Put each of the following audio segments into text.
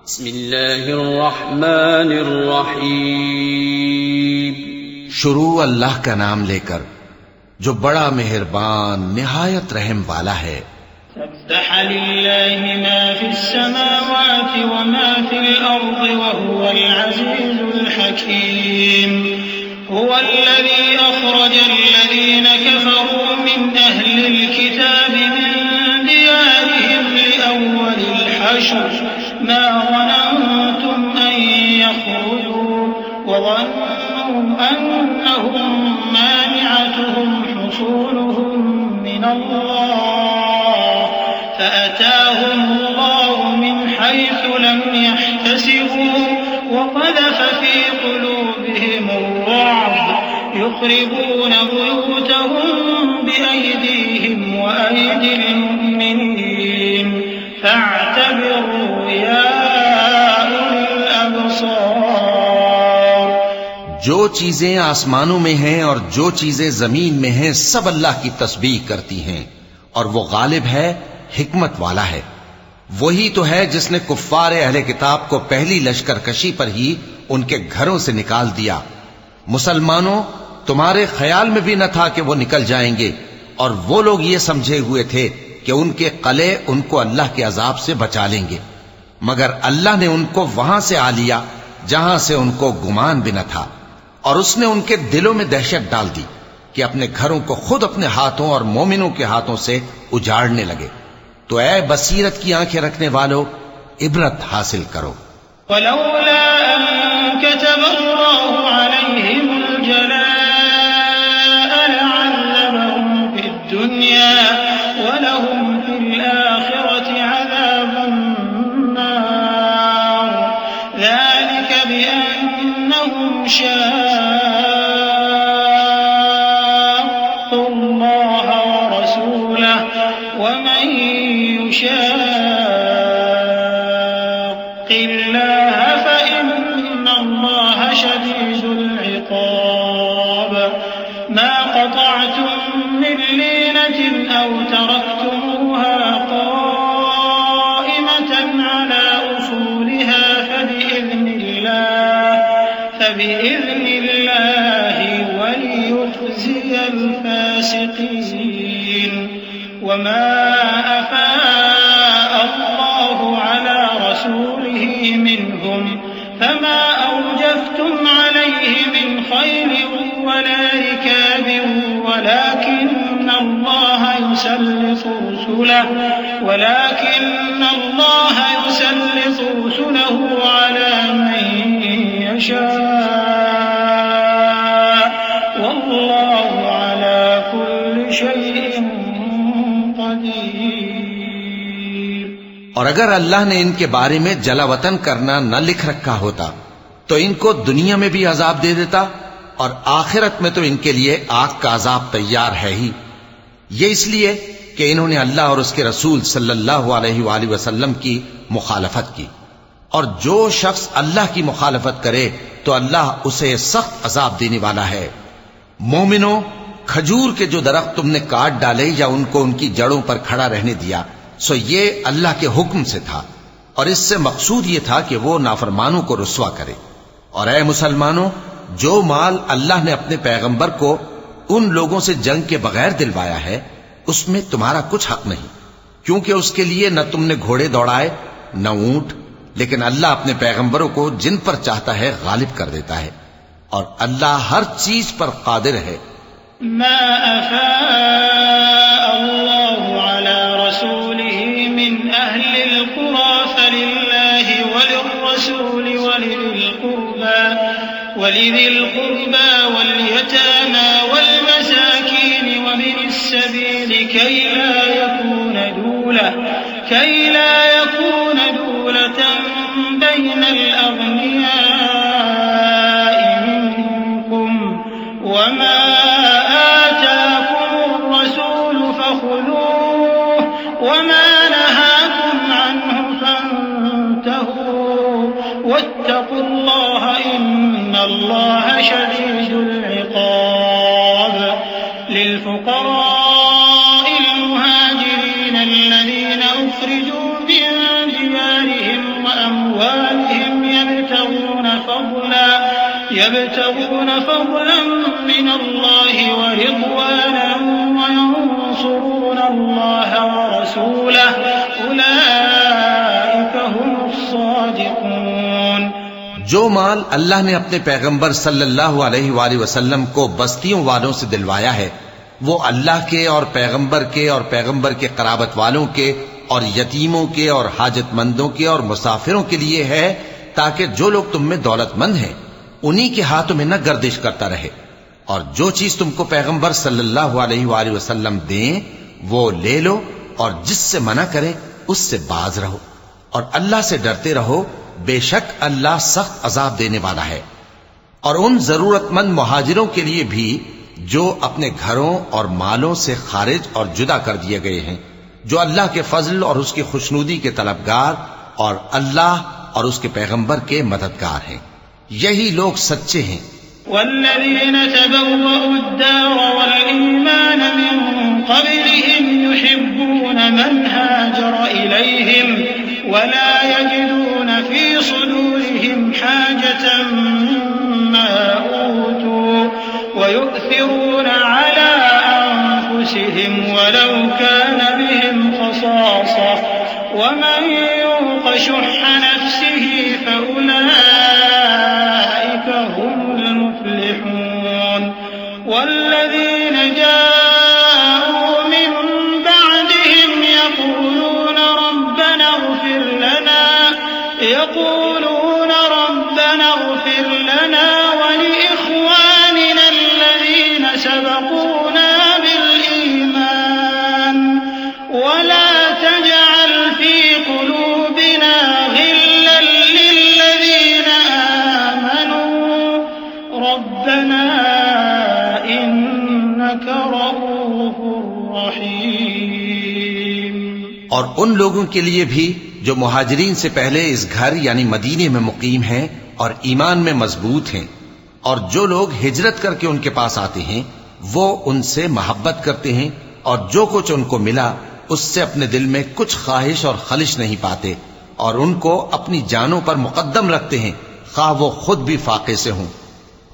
بسم اللہ الرحمن الرحیم. شروع اللہ کا نام لے کر جو بڑا مہربان نہایت رحم والا ہے. سبح لله ما في السماوات وما في الأرض وهو العزيز الحكيم. هو الذي أخرج الذين كفروا من أهل الكتاب من ديارهم لأول الحشر ما ظننتم أن يخرجوا وظنوا أنهم مانعتهم حصولهم من الله فأتاهم الله من حيث لم يحتسبوا وقذف في قلوبهم الرعب يخربون بيوتهم بأيديهم وأيدي المؤمنين فاعتبروا يا أولي الأبصار. جو چیزیں آسمانوں میں ہیں اور جو چیزیں زمین میں ہیں سب اللہ کی تسبیح کرتی ہیں اور وہ غالب ہے، حکمت والا ہے. وہی تو ہے جس نے کفار اہل کتاب کو پہلی لشکر کشی پر ہی ان کے گھروں سے نکال دیا. مسلمانوں، تمہارے خیال میں بھی نہ تھا کہ وہ نکل جائیں گے، اور وہ لوگ یہ سمجھے ہوئے تھے کہ ان کے قلعے ان کو اللہ کے عذاب سے بچا لیں گے، مگر اللہ نے ان کو وہاں سے آ لیا جہاں سے ان کو گمان بھی نہ تھا، اور اس نے ان کے دلوں میں دہشت ڈال دی کہ اپنے گھروں کو خود اپنے ہاتھوں اور مومنوں کے ہاتھوں سے اجاڑنے لگے. تو اے بصیرت کی آنکھیں رکھنے والو، عبرت حاصل کرو. ولولا أن كتب الله عليهم الجلاء لعذبهم في الدنيا ولهم في الآخرة عذاب النار ذلك بأنهم شاقوا الله ورسوله ومن يشاق الله فإن الله شديد العقاب. ما قطعتم من لينة أو تركتموها قائمة على أصولها فبإذن الله وليخزي الفاسقين. وما أفاء الله على رسوله منهم فما أوجفتم عليه من خيل ولا ركاب ولكن الله يسلط رسله على من يشاء والله على كل شيء قدير. اور اگر اللہ نے ان کے بارے میں جلا وطن کرنا نہ لکھ رکھا ہوتا تو ان کو دنیا میں بھی عذاب دے دیتا، اور آخرت میں تو ان کے لیے آگ کا عذاب تیار ہے ہی. یہ اس لیے کہ انہوں نے اللہ اور اس کے رسول صلی اللہ علیہ وآلہ وسلم کی مخالفت کی، اور جو شخص اللہ کی مخالفت کرے تو اللہ اسے سخت عذاب دینے والا ہے. مومنوں، کھجور کے جو درخت تم نے کاٹ ڈالے یا ان کو ان کی جڑوں پر کھڑا رہنے دیا، سو یہ اللہ کے حکم سے تھا، اور اس سے مقصود یہ تھا کہ وہ نافرمانوں کو رسوا کرے. اور اے مسلمانوں، جو مال اللہ نے اپنے پیغمبر کو ان لوگوں سے جنگ کے بغیر دلوایا ہے اس میں تمہارا کچھ حق نہیں، کیونکہ اس کے لیے نہ تم نے گھوڑے دوڑائے نہ اونٹ، لیکن اللہ اپنے پیغمبروں کو جن پر چاہتا ہے غالب کر دیتا ہے، اور اللہ ہر چیز پر قادر ہے. ما أفاء الله على رسوله من أهل القرى فلله وللرسول ولذي القربى واليتامى والمساكين ومن السبيل كي لا يكون دولة بين الأغنياء منكم وما آتاكم الرسول فخذوه وما نهاكم عنه فانتهوا واتقوا الله إن الله شديد العقاب. للفقراء المهاجرين الذين أخرجوا من ديارهم وأموالهم أموالهم يبتغون فضلا من الله ورضوانا وينصرون الله ورسوله أولئك هم الصادقون۔ جو مال اللہ نے اپنے پیغمبر صلی اللہ علیہ وآلہ وسلم کو بستیوں والوں سے دلوایا ہے وہ اللہ کے اور پیغمبر کے قرابت والوں کے اور یتیموں کے اور حاجت مندوں کے اور مسافروں کے لیے ہے، تاکہ جو لوگ تم میں دولت مند ہیں انہی کے ہاتھوں میں نہ گردش کرتا رہے، اور جو چیز تم کو پیغمبر صلی اللہ علیہ وآلہ وسلم دیں وہ لے لو، اور جس سے منع کریں اس سے باز رہو، اور اللہ سے ڈرتے رہو، بے شک اللہ سخت عذاب دینے والا ہے۔ اور ان ضرورت مند مہاجروں کے لیے بھی جو اپنے گھروں اور مالوں سے خارج اور جدا کر دیے گئے ہیں، جو اللہ کے فضل اور اس کی خوشنودی کے طلبگار اور اللہ اور اس کے پیغمبر کے مددگار ہیں، یہی لوگ سچے ہیں۔ والذين تبوأوا الدار والإيمان من قبلهم يحبون من هاجر إليهم ولا يجدون في صدورهم حاجة مما أوتوا ويؤثرون على أنفسهم ولو كان بهم خصاصة ومن يوق شح نفسه فأولئك هم المفلحون۔ والذين جاءوا من بعدهم يقولون ربنا اغفر لنا ولإخواننا الذين سبقونا بالإيمان ولا تجعل في قلوبنا غلا للذين آمنوا ربنا إنك رؤوف رحيم۔ اور ان لوگوں کے لیے بھی جو مہاجرین سے پہلے اس گھر یعنی مدینے میں مقیم ہیں اور ایمان میں مضبوط ہیں، اور جو لوگ ہجرت کر کے ان کے پاس آتے ہیں وہ ان سے محبت کرتے ہیں، اور جو کچھ ان کو ملا اس سے اپنے دل میں کچھ خواہش اور خلش نہیں پاتے، اور ان کو اپنی جانوں پر مقدم رکھتے ہیں خواہ وہ خود بھی فاقے سے ہوں۔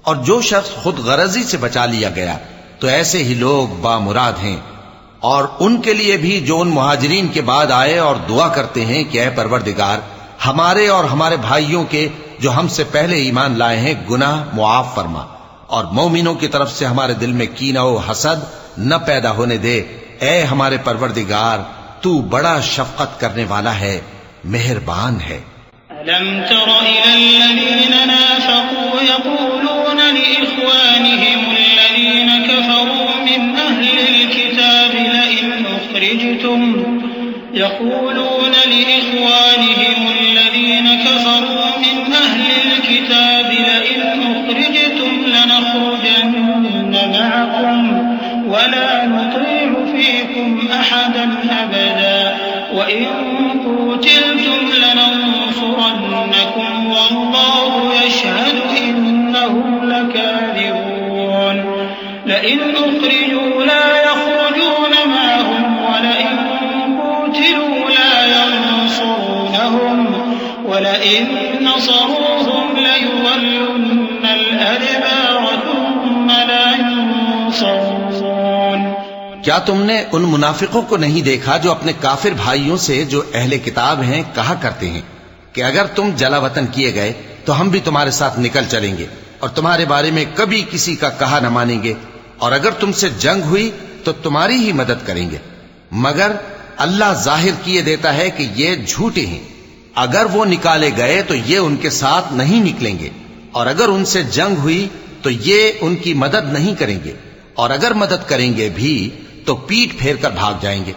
اور جو شخص خود غرضی سے بچا لیا گیا تو ایسے ہی لوگ بامراد ہیں۔ اور ان کے لیے بھی جو ان مہاجرین کے بعد آئے اور دعا کرتے ہیں کہ اے پروردگار ہمارے اور ہمارے بھائیوں کے جو ہم سے پہلے ایمان لائے ہیں گناہ معاف فرما، اور مومنوں کی طرف سے ہمارے دل میں کینہ و حسد نہ پیدا ہونے دے، اے ہمارے پروردگار تو بڑا شفقت کرنے والا ہے، مہربان ہے۔ ألم تر إلى الذين نافقوا يقولون لإخوانهم الذين كفروا من أهل الكتاب لئن أخرجتم لنخرجن معكم ولا نطيع فيكم أحدا أبدا وإن قتلتم لننصرنكم والله يشهد إنهم لكاذبون۔ لئن أخرجوا لا يخرجون معهم ولئن قتلوا لا ينصرونهم ولئن نصروهم ليولن الأدبار ثم لا ينصرون۔ کیا تم نے ان منافقوں کو نہیں دیکھا جو اپنے کافر بھائیوں سے جو اہل کتاب ہیں کہا کرتے ہیں کہ اگر تم جلا وطن کیے گئے تو ہم بھی تمہارے ساتھ نکل چلیں گے اور تمہارے بارے میں کبھی کسی کا کہا نہ مانیں گے، اور اگر تم سے جنگ ہوئی تو تمہاری ہی مدد کریں گے، مگر اللہ ظاہر کیے دیتا ہے کہ یہ جھوٹے ہیں۔ اگر وہ نکالے گئے تو یہ ان کے ساتھ نہیں نکلیں گے، اور اگر ان سے جنگ ہوئی تو یہ ان کی مدد نہیں کریں گے، اور اگر مدد کریں گے بھی تو پیٹ پھیر کر بھاگ جائیں گے،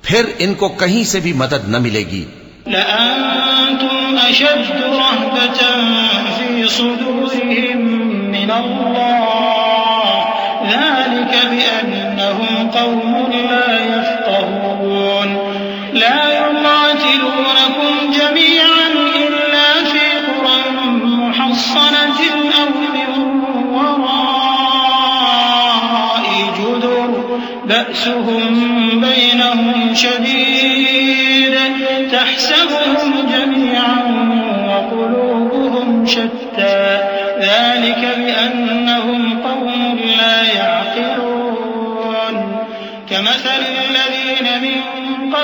پھر ان کو کہیں سے بھی مدد نہ ملے گی۔ لأنتم أشد رهبة في صدورهم من الله ذلك بأنهم قوم لا يفقهون۔ لا يقاتلونكم جميعا إلا في قرى محصنة أو من وراء جدر بأسهم بينهم شديد تحسبهم جميعا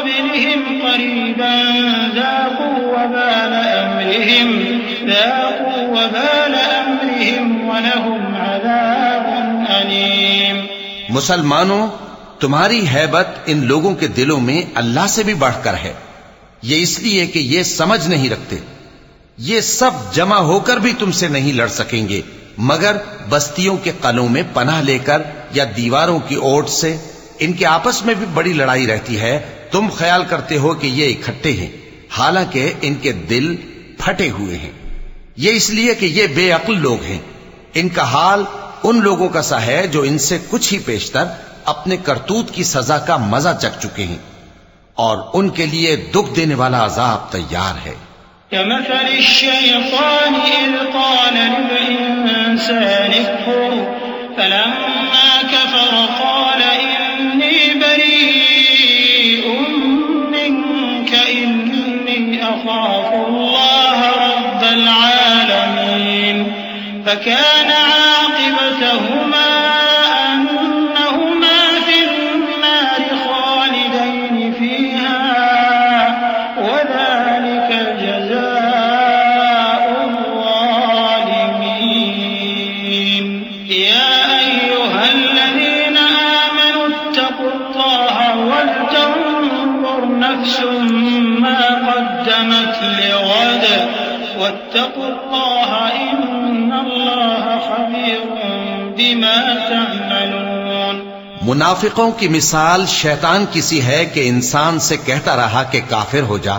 قبلهم قريبا ذاقوا وبال أمرهم ولهم عذاب أليم. مسلمانوں، تمہاری ہیبت ان لوگوں کے دلوں میں اللہ سے بھی بڑھ کر ہے، یہ اس لیے کہ یہ سمجھ نہیں رکھتے. یہ سب جمع ہو کر بھی تم سے نہیں لڑ سکیں گے مگر بستیوں کے قلعوں میں پناہ لے کر یا دیواروں کی اوٹ سے. ان کے آپس میں بھی بڑی لڑائی رہتی ہے. تم خیال کرتے ہو کہ یہ اکٹھے ہیں، حالانکہ ان کے دل پھٹے ہوئے ہیں. یہ اس لیے کہ یہ بے عقل لوگ ہیں. ان کا حال ان لوگوں کا سا ہے جو ان سے کچھ ہی پیشتر اپنے کرتوت کی سزا کا مزہ چکھ چکے ہیں، اور ان کے لیے دکھ دینے والا عذاب تیار ہے. كمثل الشيطان إذ قال للإنسان اكفر فلما كفر قال إني بريء منك إني أخاف الله رب العالمين. فكان عاقبتهما أنهما في النار خالدين فيها وذلك جزاء الظالمين. يا أيها الذين آمنوا اتقوا الله ولتنظر نفس ما قدمت لغد واتقوا الله إن الله خبير بما تعملون. منافقوں کی مثال شیطان کی سی ہے کہ انسان سے کہتا رہا کہ کافر ہو جا،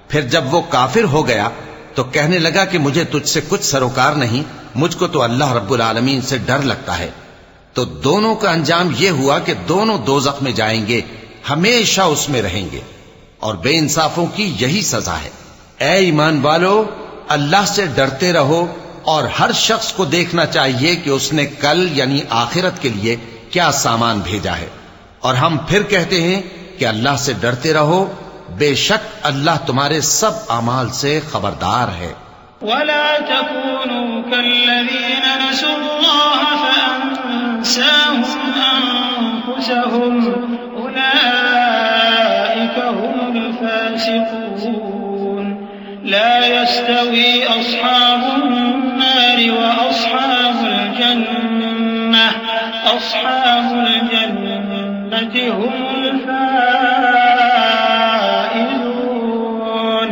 پھر جب وہ کافر ہو گیا تو کہنے لگا کہ مجھے تجھ سے کچھ سروکار نہیں، مجھ کو تو اللہ رب العالمین سے ڈر لگتا ہے. تو دونوں کا انجام یہ ہوا کہ دونوں دوزخ میں جائیں گے، ہمیشہ اس میں رہیں گے، اور بے انصافوں کی یہی سزا ہے. اے ایمان والو، اللہ سے ڈرتے رہو، اور ہر شخص کو دیکھنا چاہیے کہ اس نے کل یعنی آخرت کے لیے کیا سامان بھیجا ہے. اور ہم پھر کہتے ہیں کہ اللہ سے ڈرتے رہو، بے شک اللہ تمہارے سب اعمال سے خبردار ہے. ولا تكونوا كالذين نسوا الله فأنساهم أنفسهم أولئك هم الفاسقون. لا يستوي أصحاب النار وأصحاب الجنة هم الفائزون.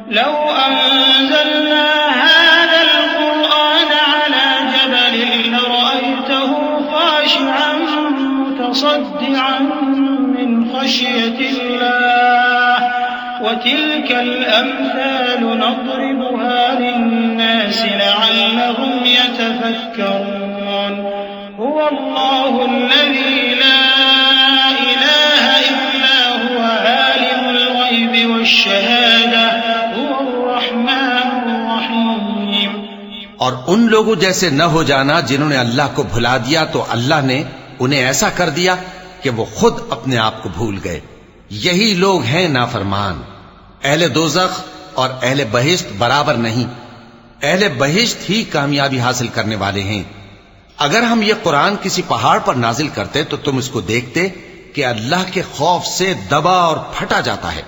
لو أنزلنا هذا القرآن على جبل لرأيته خاشعا متصدعا من خشية الله. وتلك الأمثال نضربها للناس لعلهم يتفكرون. هو الله الذي لا إله إلا هو عالم الغيب والشهادة هو الرحمن الرحيم. اور ان لوگوں جیسے نہ ہو جانا جنہوں نے اللہ کو بھلا دیا تو اللہ نے انہیں ایسا کر دیا کہ وہ خود اپنے آپ کو بھول گئے. یہی لوگ ہیں نافرمان. اہل دوزخ اور اہل بہشت برابر نہیں. اہل بہشت ہی کامیابی حاصل کرنے والے ہیں. اگر ہم یہ قرآن کسی پہاڑ پر نازل کرتے تو تم اس کو دیکھتے کہ اللہ کے خوف سے دبا اور پھٹا جاتا ہے.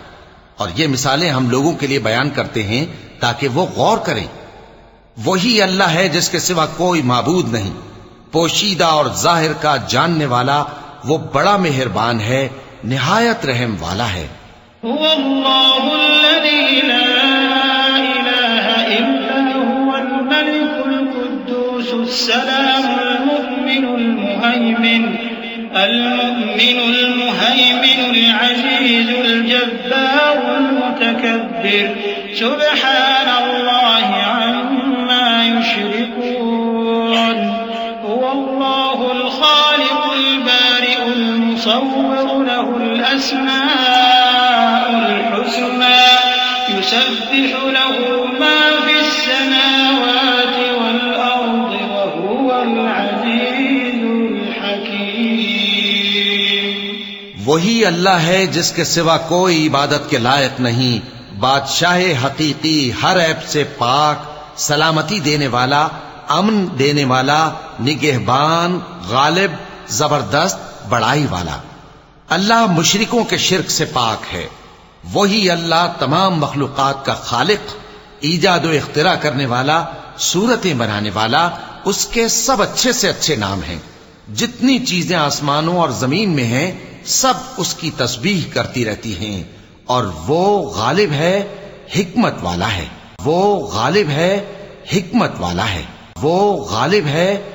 اور یہ مثالیں ہم لوگوں کے لیے بیان کرتے ہیں تاکہ وہ غور کریں. وہی اللہ ہے جس کے سوا کوئی معبود نہیں، پوشیدہ اور ظاہر کا جاننے والا، وہ بڑا مہربان ہے، نہایت رحم والا ہے. هو الله الذي لا إله إلا هو الملك القدوس السلام المؤمن المهيمن العزيز الجبار المتكبر سبحان الله عما يشركون. هو الله الخالق البارئ المصور له الأسماء الحسنى يسبح له ما في السماوات والأرض وهو العزيز الحكيم. وہی اللہ ہے جس کے سوا کوئی عبادت کے لائق نہیں، بادشاہ حقیقی، ہر عیب سے پاک، سلامتی دینے والا، امن دینے والا، نگہبان، غالب، زبردست، بڑائی والا. اللہ مشرکوں کے شرک سے پاک ہے. وہی اللہ تمام مخلوقات کا خالق، ایجاد و اختراع کرنے والا، صورتیں بنانے والا. اس کے سب اچھے سے اچھے نام ہیں. جتنی چیزیں آسمانوں اور زمین میں ہیں سب اس کی تسبیح کرتی رہتی ہیں. اور وہ غالب ہے، حکمت والا ہے. وہ غالب ہے، حکمت والا ہے. وہ غالب ہے،